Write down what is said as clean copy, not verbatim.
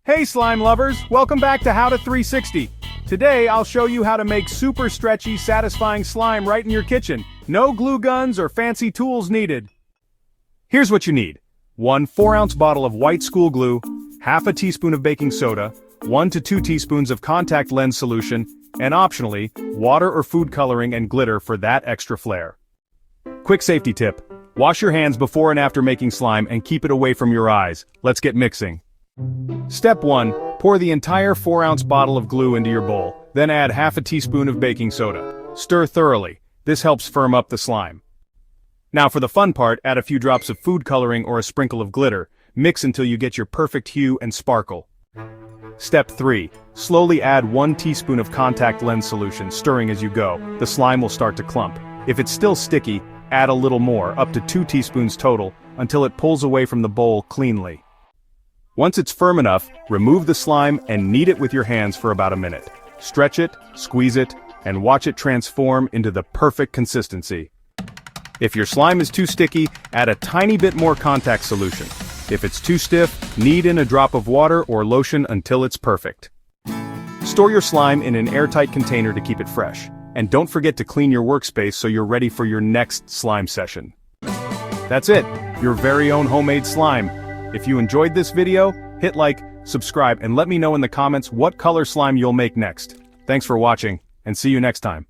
Hey slime lovers, welcome back to How to 360. Today I'll show you how to make super stretchy, satisfying slime right in your kitchen. No glue guns or fancy tools needed. Here's what you need. 1 4-ounce bottle of white school glue, half a teaspoon of baking soda, 1 to 2 teaspoons of contact lens solution, and optionally, water or food coloring and glitter for that extra flair. Quick safety tip. Wash your hands before and after making slime and keep it away from your eyes. Let's get mixing. Step 1. Pour the entire 4-ounce bottle of glue into your bowl, then add half a teaspoon of baking soda. Stir thoroughly. This helps firm up the slime. Now for the fun part, add a few drops of food coloring or a sprinkle of glitter. Mix until you get your perfect hue and sparkle. Step 3. Slowly add 1 teaspoon of contact lens solution, stirring as you go. The slime will start to clump. If it's still sticky, add a little more, up to 2 teaspoons total, until it pulls away from the bowl cleanly. Once it's firm enough, remove the slime and knead it with your hands for about a minute. Stretch it, squeeze it, and watch it transform into the perfect consistency. If your slime is too sticky, add a tiny bit more contact solution. If it's too stiff, knead in a drop of water or lotion until it's perfect. Store your slime in an airtight container to keep it fresh. And don't forget to clean your workspace so you're ready for your next slime session. That's it, your very own homemade slime. If you enjoyed this video, hit like, subscribe, and let me know in the comments what color slime you'll make next. Thanks for watching, and see you next time.